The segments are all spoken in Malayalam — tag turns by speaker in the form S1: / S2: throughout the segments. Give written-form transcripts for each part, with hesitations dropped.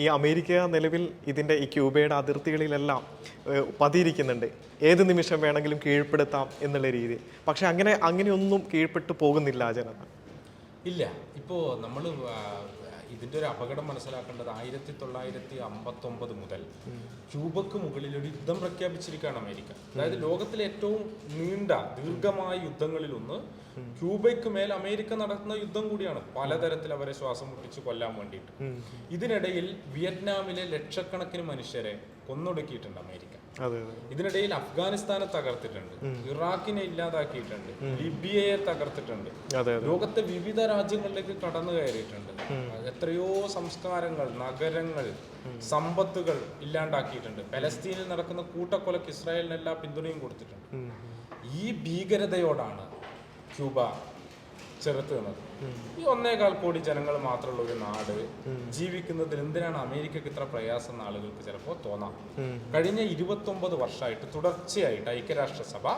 S1: ഈ അമേരിക്ക നിലവിൽ ഇതിൻ്റെ ഈ ക്യൂബയുടെ അതിർത്തികളിലെല്ലാം പതിയിരിക്കുന്നുണ്ട്. ഏത് നിമിഷം വേണമെങ്കിലും കീഴ്പ്പെടുത്താം എന്നുള്ള രീതി. പക്ഷെ അങ്ങനെയൊന്നും കീഴ്പ്പെട്ടു പോകുന്നില്ല ആ ജനത.
S2: ഇല്ല. ഇപ്പോൾ നമ്മൾ ഇതിൻ്റെ ഒരു അപകടം മനസ്സിലാക്കേണ്ടത് 1959 മുതൽ ക്യൂബക്ക് മുകളിൽ ഒരു യുദ്ധം പ്രഖ്യാപിച്ചിരിക്കുകയാണ് അമേരിക്ക. അതായത് ലോകത്തിലെ ഏറ്റവും ദീർഘമായ യുദ്ധങ്ങളിലൊന്ന് ക്യൂബയ്ക്ക് മേൽ അമേരിക്ക നടത്തുന്ന യുദ്ധം കൂടിയാണ്. പലതരത്തിൽ അവരെ ശ്വാസം മുട്ടിച്ച് കൊല്ലാൻ വേണ്ടിയിട്ട്. ഇതിനിടയിൽ വിയറ്റ്നാമിലെ ലക്ഷക്കണക്കിന് മനുഷ്യരെ കൊന്നൊടുക്കിയിട്ടുണ്ട് അമേരിക്ക. ഇതിനിടയിൽ അഫ്ഗാനിസ്ഥാനെ തകർത്തിട്ടുണ്ട്, ഇറാഖിനെ ഇല്ലാതാക്കിയിട്ടുണ്ട്, ലിബിയയെ തകർത്തിട്ടുണ്ട്, ലോകത്തെ വിവിധ രാജ്യങ്ങളിലേക്ക് കടന്നു കയറിയിട്ടുണ്ട്. എത്രയോ സംസ്കാരങ്ങൾ, നഗരങ്ങൾ, സമ്പത്തുകൾ ഇല്ലാണ്ടാക്കിയിട്ടുണ്ട്. പലസ്തീനിൽ നടക്കുന്ന കൂട്ടക്കൊലക്ക് ഇസ്രായേലിന് എല്ലാ പിന്തുണയും കൊടുത്തിട്ടുണ്ട്. ഈ ഭീകരതയോടാണ് ക്യൂബ ചെറുത്ത് നിന്നത്. ഈ 1.25 കോടി ജനങ്ങൾ മാത്രമുള്ള ഒരു നാട് ജീവിക്കുന്നതിൽ എന്തിനാണ് അമേരിക്കക്ക് ഇത്ര പ്രയാസം എന്ന് ആളുകൾക്ക് ചിലപ്പോൾ തോന്നാം. കഴിഞ്ഞ 29 വർഷമായിട്ട് തുടർച്ചയായിട്ട് ഐക്യരാഷ്ട്രസഭ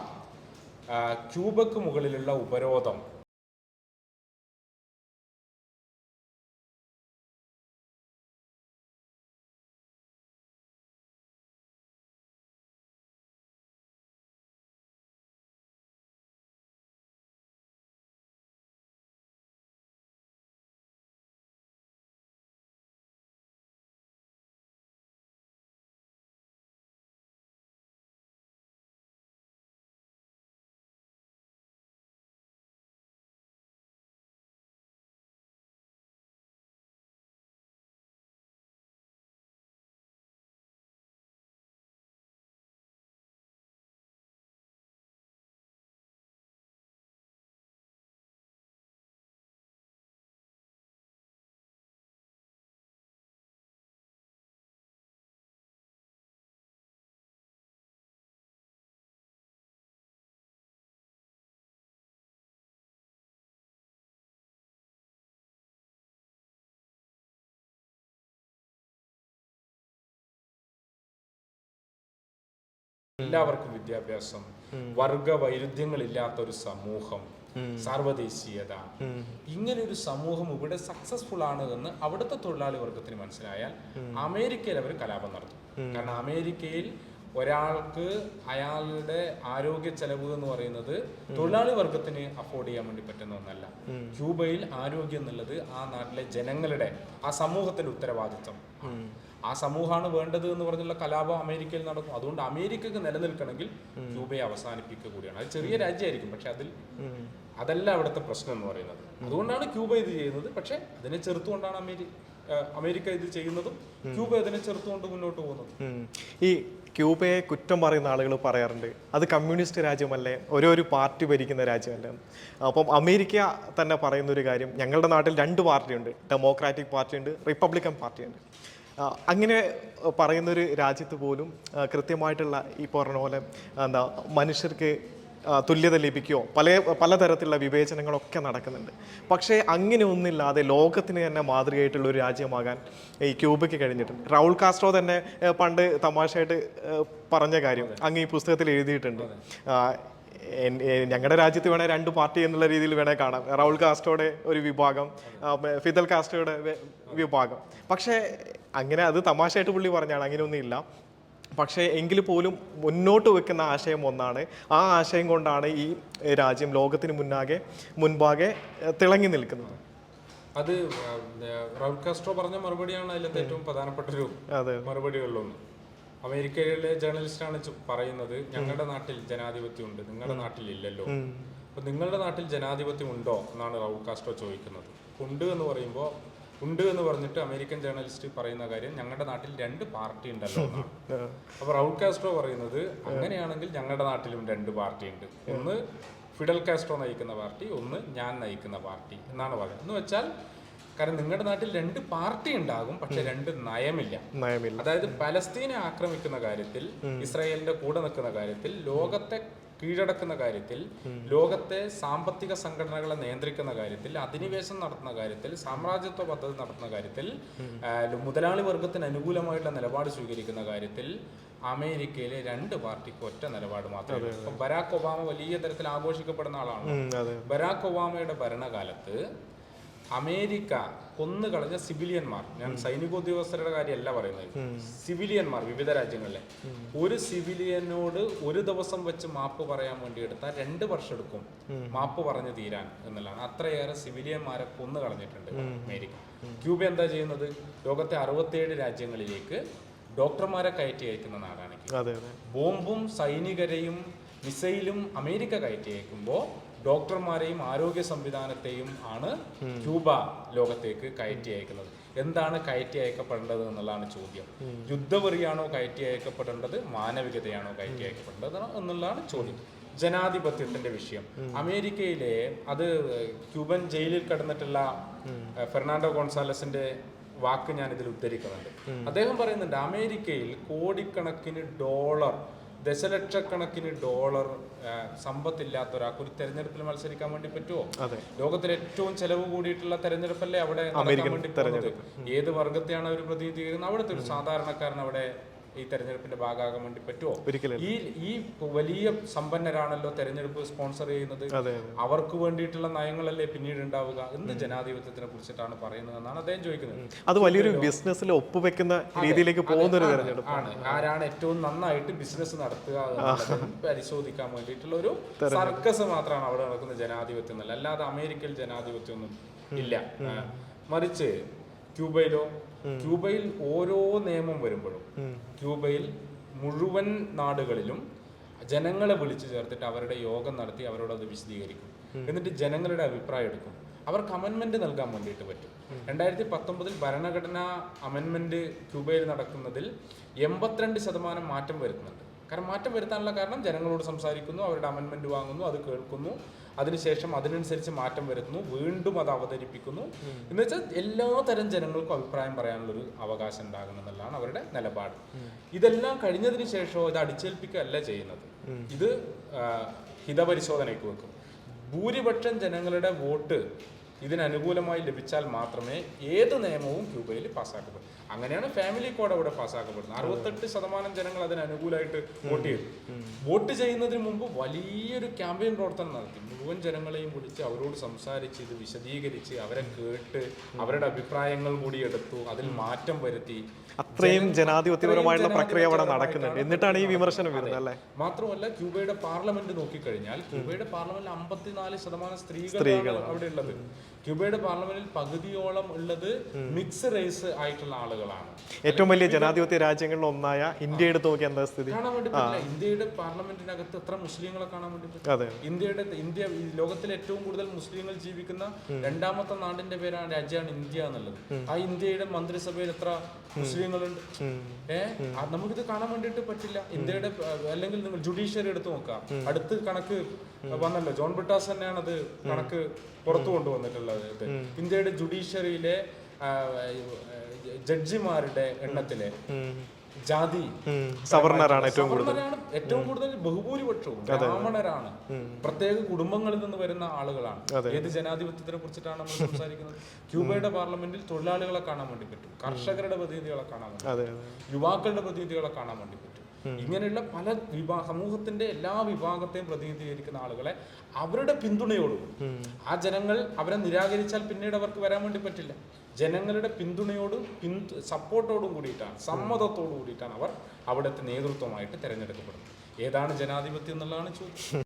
S2: ക്യൂബക്ക് മുകളിലുള്ള ഉപരോധം എല്ലാവർക്കും വിദ്യാഭ്യാസം, വർഗ വൈരുദ്ധ്യങ്ങളില്ലാത്ത ഒരു സമൂഹം, സാർവദേശീയത, ഇങ്ങനെ ഒരു സമൂഹം ഇവിടെ സക്സസ്ഫുൾ ആണ് എന്ന് അവിടുത്തെ തൊഴിലാളി വർഗത്തിന് മനസ്സിലായാൽ അമേരിക്കയിൽ അവർ കലാപം നടത്തും. കാരണം അമേരിക്കയിൽ ഒരാൾക്ക് അയാളുടെ ആരോഗ്യ ചെലവ് എന്ന് പറയുന്നത് തൊഴിലാളി വർഗത്തിന് അഫോർഡ് ചെയ്യാൻ വേണ്ടി പറ്റുന്ന ഒന്നല്ല. ക്യൂബയിൽ ആരോഗ്യം എന്നുള്ളത് ആ നാട്ടിലെ ജനങ്ങളുടെ, ആ സമൂഹത്തിന്റെ ഉത്തരവാദിത്വം. ആ സമൂഹമാണ് വേണ്ടത് എന്ന് പറഞ്ഞുള്ള കലാപം അമേരിക്കയിൽ നടക്കും. അതുകൊണ്ട് അമേരിക്കക്ക് നിലനിൽക്കണമെങ്കിൽ ക്യൂബയെ അവസാനിപ്പിക്കുക കൂടിയാണ്. അത് ചെറിയ രാജ്യമായിരിക്കും, പക്ഷെ അതല്ല അവിടുത്തെ പ്രശ്നം എന്ന് പറയുന്നത്. അതുകൊണ്ടാണ് ക്യൂബ ഇത് ചെയ്യുന്നത്. പക്ഷെ അതിനെ ചെറുത്തുകൊണ്ടാണ് അമേരിക്ക ഇത് ചെയ്യുന്നതും ക്യൂബ ഇതിനെ ചെറുത്തുകൊണ്ട് മുന്നോട്ട് പോകുന്നത്.
S1: ഈ ക്യൂബയെ കുറ്റം പറയുന്ന ആളുകൾ പറയാറുണ്ട്, അത് കമ്മ്യൂണിസ്റ്റ് രാജ്യമല്ലേ, ഓരോരു പാർട്ടി ഭരിക്കുന്ന രാജ്യമല്ലേ. അപ്പം അമേരിക്ക തന്നെ പറയുന്ന ഒരു കാര്യം, ഞങ്ങളുടെ നാട്ടിൽ 2 പാർട്ടിയുണ്ട്, ഡെമോക്രാറ്റിക് പാർട്ടിയുണ്ട്, റിപ്പബ്ലിക്കൻ പാർട്ടിയുണ്ട്. അങ്ങനെ പറയുന്നൊരു രാജ്യത്ത് പോലും കൃത്യമായിട്ടുള്ള ഈ പറഞ്ഞ പോലെ മനുഷ്യർക്ക് തുല്യത ലഭിക്കുകയോ പലതരത്തിലുള്ള വിവേചനങ്ങളൊക്കെ നടക്കുന്നുണ്ട്. പക്ഷേ അങ്ങനെ ഒന്നില്ലാതെ ലോകത്തിന് തന്നെ മാതൃകയായിട്ടുള്ള ഒരു രാജ്യമാകാൻ ഈ ക്യൂബയ്ക്ക് കഴിഞ്ഞിട്ടുണ്ട്. റൗൾ കാസ്ട്രോ തന്നെ പണ്ട് തമാശയായിട്ട് പറഞ്ഞ കാര്യം അങ്ങ് ഈ പുസ്തകത്തിൽ എഴുതിയിട്ടുണ്ട്. ഞങ്ങളുടെ രാജ്യത്ത് വേണേൽ 2 പാർട്ടി എന്നുള്ള രീതിയിൽ വേണേൽ കാണാം. റൗൾ കാസ്ട്രോയുടെ ഒരു വിഭാഗം, ഫിദൽ കാസ്ട്രോയുടെ വിഭാഗം. പക്ഷേ അങ്ങനെ അത് തമാശയായിട്ട് പുള്ളി പറഞ്ഞാണ്, അങ്ങനെയൊന്നും ഇല്ല. പക്ഷേ എങ്കിൽ പോലും മുന്നോട്ട് വെക്കുന്ന ആശയം ഒന്നാണ്. ആ ആശയം കൊണ്ടാണ് ഈ രാജ്യം ലോകത്തിന് മുൻപാകെ തിളങ്ങി നിൽക്കുന്നത്.
S2: അത് റൗൾ കാസ്ട്രോ പറഞ്ഞ മറുപടിയാണ് അതിലത്തെ ഏറ്റവും പ്രധാനപ്പെട്ടൊരു മറുപടികളിലൊന്ന്. അമേരിക്കയിലെ ജേർണലിസ്റ്റാണ് പറയുന്നത്, ഞങ്ങളുടെ നാട്ടിൽ ജനാധിപത്യം ഉണ്ട്, നിങ്ങളുടെ നാട്ടിൽ ഇല്ലല്ലോ. അപ്പൊ നിങ്ങളുടെ നാട്ടിൽ ജനാധിപത്യം ഉണ്ടോ എന്നാണ് റൗൾ കാസ്ട്രോ ചോദിക്കുന്നത്. ഉണ്ട് എന്ന് പറഞ്ഞിട്ട് അമേരിക്കൻ ജേർണലിസ്റ്റ് പറയുന്ന കാര്യം, ഞങ്ങളുടെ നാട്ടിൽ 2 പാർട്ടി ഉണ്ടല്ലോ എന്നാണ്. അപ്പൊ റൗൾ കാസ്ട്രോ പറയുന്നത്, അങ്ങനെയാണെങ്കിൽ ഞങ്ങളുടെ നാട്ടിലും 2 പാർട്ടി ഉണ്ട്. ഒന്ന് ഫിഡൽ കാസ്ട്രോ നയിക്കുന്ന പാർട്ടി, ഒന്ന് ഞാൻ നയിക്കുന്ന പാർട്ടി എന്നാണ് പറയുന്നത്. എന്ന് വെച്ചാൽ കാരണം നിങ്ങളുടെ നാട്ടിൽ 2 പാർട്ടി ഉണ്ടാകും, പക്ഷെ 2 നയമില്ല. അതായത് പലസ്തീനെ ആക്രമിക്കുന്ന കാര്യത്തിൽ, ഇസ്രായേലിന്റെ കൂടെ നിൽക്കുന്ന കാര്യത്തിൽ, ലോകത്തെ കീഴടക്കുന്ന കാര്യത്തിൽ, ലോകത്തെ സാമ്പത്തിക സംഘടനകളെ നിയന്ത്രിക്കുന്ന കാര്യത്തിൽ, അധിനിവേശം നടത്തുന്ന കാര്യത്തിൽ, സാമ്രാജ്യത്വ പദ്ധതി നടത്തുന്ന കാര്യത്തിൽ, മുതലാളി വർഗത്തിന് അനുകൂലമായിട്ടുള്ള നിലപാട് സ്വീകരിക്കുന്ന കാര്യത്തിൽ അമേരിക്കയിലെ 2 പാർട്ടിക്ക് ഒറ്റ നിലപാട് മാത്രമേ. ഇപ്പൊ ബരാക് ഒബാമ വലിയ തരത്തിൽ ആഘോഷിക്കപ്പെടുന്ന ആളാണ്. ബരാക് ഒബാമയുടെ ഭരണകാലത്ത് അമേരിക്ക കൊന്നു കളഞ്ഞ സിവിലിയന്മാർ, ഞാൻ സൈനികോദ്യോഗസ്ഥരുടെ കാര്യമല്ല പറയുന്നത്, സിവിലിയന്മാർ വിവിധ രാജ്യങ്ങളിലെ ഒരു സിവിലിയനോട് ഒരു ദിവസം വെച്ച് മാപ്പ് പറയാൻ വേണ്ടി എടുത്താൽ 2 വർഷം എടുക്കും മാപ്പ് പറഞ്ഞു തീരാൻ എന്നുള്ളതാണ്. അത്രയേറെ സിവിലിയന്മാരെ കൊന്നു കളഞ്ഞിട്ടുണ്ട് അമേരിക്ക. ക്യൂബ എന്താ ചെയ്യുന്നത്? ലോകത്തെ 67 രാജ്യങ്ങളിലേക്ക് ഡോക്ടർമാരെ കയറ്റി അയക്കുന്ന നാടാണ്. ബോംബും സൈനികരെയും മിസൈലും അമേരിക്ക കയറ്റി അയക്കുമ്പോൾ ഡോക്ടർമാരെയും ആരോഗ്യ സംവിധാനത്തെയും ആണ് ക്യൂബ ലോകത്തേക്ക് കയറ്റി അയക്കുന്നത്. എന്താണ് കയറ്റി അയക്കപ്പെടേണ്ടത് എന്നുള്ളതാണ് ചോദ്യം. യുദ്ധവെറിയാണോ കയറ്റി അയക്കപ്പെടേണ്ടത്, മാനവികതയാണോ കയറ്റി അയക്കപ്പെടേണ്ടത് എന്നുള്ളതാണ് ചോദ്യം. ജനാധിപത്യത്തിന്റെ വിഷയം അമേരിക്കയിലെ, അത് ക്യൂബൻ ജയിലിൽ കിടന്നിട്ടുള്ള ഫെർണാണ്ടോ ഗോൺസാലസിന്റെ വാക്ക് ഞാൻ ഇതിൽ ഉദ്ധരിക്കുന്നുണ്ട്. അദ്ദേഹം പറയുന്നുണ്ട്, അമേരിക്കയിൽ കോടിക്കണക്കിന് ഡോളർ, ദശലക്ഷക്കണക്കിന് ഡോളർ സമ്പത്തില്ലാത്ത ഒരാൾക്ക് ഒരു തെരഞ്ഞെടുപ്പിൽ മത്സരിക്കാൻ വേണ്ടി പറ്റുമോ? ലോകത്തിലെ ഏറ്റവും ചെലവ് കൂടിയിട്ടുള്ള തെരഞ്ഞെടുപ്പല്ലേ അവിടെ നടക്കാൻ വേണ്ടി പോകുന്നത്. ഏത് വർഗത്തെയാണ് അവർ പ്രതിനിധീകരിക്കുന്നത്? അവിടുത്തെ ഒരു സാധാരണക്കാരൻ അവിടെ ഈ തെരഞ്ഞെടുപ്പിന്റെ ഭാഗമാകാൻ വേണ്ടി പറ്റുമോ? ഈ വലിയ സമ്പന്നരാണല്ലോ തെരഞ്ഞെടുപ്പ് സ്പോൺസർ ചെയ്യുന്നത്, അവർക്ക് വേണ്ടിയിട്ടുള്ള നയങ്ങളല്ലേ പിന്നീട് ഉണ്ടാവുക. എന്ത് ജനാധിപത്യത്തിനെ കുറിച്ചിട്ടാണ് പറയുന്നത് എന്നാണ് അദ്ദേഹം ചോദിക്കുന്നത്.
S1: അത് വലിയൊരു ബിസിനസ്സിൽ ഒപ്പുവെക്കുന്ന രീതിയിലേക്ക് പോകുന്ന ഒരു തെരഞ്ഞെടുപ്പാണ്.
S2: ആരാണ് ഏറ്റവും നന്നായിട്ട് ബിസിനസ് നടത്തുക എന്നുള്ളത് പരിശോധിക്കാൻ വേണ്ടിയിട്ടുള്ള ഒരു സർക്കസ് മാത്രമാണ് അവിടെ നടക്കുന്ന ജനാധിപത്യം എന്നല്ല. അല്ലാതെ അമേരിക്കയിൽ ജനാധിപത്യമൊന്നും ഇല്ല. മറിച്ച് ക്യൂബയിൽ ഓരോ നിയമം വരുമ്പോഴും ക്യൂബയിൽ മുഴുവൻ നാടുകളിലും ജനങ്ങളെ വിളിച്ചു ചേർത്തിട്ട് അവരുടെ യോഗം നടത്തി അവരോട് അത് വിശദീകരിക്കും. എന്നിട്ട് ജനങ്ങളുടെ അഭിപ്രായം എടുക്കും. അവർക്ക് അമെൻമെന്റ് നൽകാൻ വേണ്ടിയിട്ട് പറ്റും. 2019 ഭരണഘടനാ അമെൻമെന്റ് ക്യൂബയിൽ നടക്കുന്നതിൽ 82% മാറ്റം വരുത്തുന്നുണ്ട്. കാരണം മാറ്റം വരുത്താനുള്ള കാരണം ജനങ്ങളോട് സംസാരിക്കുന്നു, അവരുടെ അമെൻമെന്റ് വാങ്ങുന്നു, അത് കേൾക്കുന്നു, അതിനുശേഷം അതിനനുസരിച്ച് മാറ്റം വരുത്തുന്നു, വീണ്ടും അത് അവതരിപ്പിക്കുന്നു. എന്ന് വെച്ചാൽ എല്ലാ തരം ജനങ്ങൾക്കും അഭിപ്രായം പറയാനുള്ളൊരു അവകാശം ഉണ്ടാകുന്നു എന്നുള്ളതാണ് അവരുടെ നിലപാട്. ഇതെല്ലാം കഴിഞ്ഞതിന് ശേഷമോ ഇത് അടിച്ചേൽപ്പിക്കുകയല്ല ചെയ്യുന്നത്. ഇത് ഹിതപരിശോധനയ്ക്ക് വെക്കും. ഭൂരിപക്ഷം ജനങ്ങളുടെ വോട്ട് ഇതിനനുകൂലമായി ലഭിച്ചാൽ മാത്രമേ ഏത് നിയമവും ക്യൂബയിൽ പാസ്സാക്കപ്പെടൂ. അങ്ങനെയാണ് ഫാമിലി കോഡ് അവിടെ പാസ്സാക്കപ്പെടുന്നത്. 68% ജനങ്ങൾ അതിന് അനുകൂലമായിട്ട് വോട്ട് ചെയ്തു. വോട്ട് ചെയ്യുന്നതിന് മുമ്പ് വലിയൊരു ക്യാമ്പയിൻ പ്രവർത്തനം നടത്തി. മുഴുവൻ ജനങ്ങളെയും വിളിച്ച് അവരോട് സംസാരിച്ച് ഇത് വിശദീകരിച്ച് അവരെ കേട്ട് അവരുടെ അഭിപ്രായങ്ങൾ കൂടി എടുത്തു, അതിൽ മാറ്റം വരുത്തി.
S1: അത്രയും ജനാധിപത്യപരമായിട്ടുള്ള പ്രക്രിയ അവിടെ നടക്കുന്നുണ്ട്. എന്നിട്ടാണ് ഈ വിമർശനം വരുന്നത് അല്ലേ?
S2: മാത്രമല്ല ക്യൂബയുടെ പാർലമെന്റ് നോക്കിക്കഴിഞ്ഞാൽ ക്യൂബയുടെ പാർലമെന്റിൽ 54% സ്ത്രീകളാണ് അവിടെ ഉള്ളത്. ക്യൂബയുടെ പാർലമെന്റിൽ പകുതിയോളം ഉള്ളത് മിക്സ് റേസ് ആയിട്ടുള്ള ആളുകളാണ്.
S1: ഏറ്റവും വലിയ ജനാധിപത്യ രാജ്യങ്ങളിൽ ഒന്നായ ഇന്ത്യ എടുത്ത് നോക്കി എന്താ സ്ഥിതി
S2: കാണാൻ വേണ്ടി പറ്റില്ല. ഇന്ത്യയുടെ പാർലമെന്റിനകത്ത് എത്ര മുസ്ലിങ്ങളെ കാണാൻ വേണ്ടി പറ്റും? ഇന്ത്യ ലോകത്തിലെ ഏറ്റവും കൂടുതൽ മുസ്ലിങ്ങൾ ജീവിക്കുന്ന 2ാമത്തെ നാടിന്റെ രാജ്യമാണ് ഇന്ത്യ എന്നുള്ളത്. ആ ഇന്ത്യയുടെ മന്ത്രിസഭയിൽ എത്ര മുസ്ലിങ്ങളുണ്ട്? നമുക്കിത് കാണാൻ വേണ്ടിയിട്ട് പറ്റില്ല. ഇന്ത്യയുടെ അല്ലെങ്കിൽ നിങ്ങൾ ജുഡീഷ്യറി എടുത്ത് നോക്കാം. അടുത്ത് കണക്ക് വന്നല്ലോ, ജോൺ ബ്രിട്ടാസ് തന്നെയാണ് അത് കണക്ക് പുറത്തു കൊണ്ടുവന്നിട്ടുള്ളത്. ഇന്ത്യയുടെ ജുഡീഷ്യറിയിലെ ജഡ്ജിമാരുടെ എണ്ണത്തിലെ ജാതി
S1: സവർണരാണ്
S2: ഏറ്റവും കൂടുതൽ ബഹുഭൂരിപക്ഷവും ബ്രാഹ്മണരാണ്. പ്രത്യേക കുടുംബങ്ങളിൽ നിന്ന് വരുന്ന ആളുകളാണ്. ഏത് ജനാധിപത്യത്തിനെ കുറിച്ചിട്ടാണ് നമ്മൾ സംസാരിക്കുന്നത്? ക്യൂബയുടെ പാർലമെന്റിൽ തൊഴിലാളികളെ കാണാൻ വേണ്ടി പറ്റും, കർഷകരുടെ പ്രതിനിധികളെ കാണാൻ പറ്റും, യുവാക്കളുടെ പ്രതിനിധികളെ കാണാൻ വേണ്ടി പറ്റും. ഇങ്ങനെയുള്ള പല സമൂഹത്തിന്റെ എല്ലാ വിഭാഗത്തെയും പ്രതിനിധീകരിക്കുന്ന ആളുകളെ അവരുടെ പിന്തുണയോടും, ആ ജനങ്ങൾ അവരെ നിരാകരിച്ചാൽ പിന്നീട് അവർക്ക് വരാൻ വേണ്ടി പറ്റില്ല. ജനങ്ങളുടെ പിന്തുണയോടും സപ്പോർട്ടോടും കൂടിയിട്ടാണ്, സമ്മതത്തോടു കൂടിയിട്ടാണ് അവർ അവിടുത്തെ നേതൃത്വമായിട്ട് തിരഞ്ഞെടുക്കപ്പെടുന്നത്. ഏതാണ് ജനാധിപത്യം എന്നുള്ളതാണ് ചോദ്യം.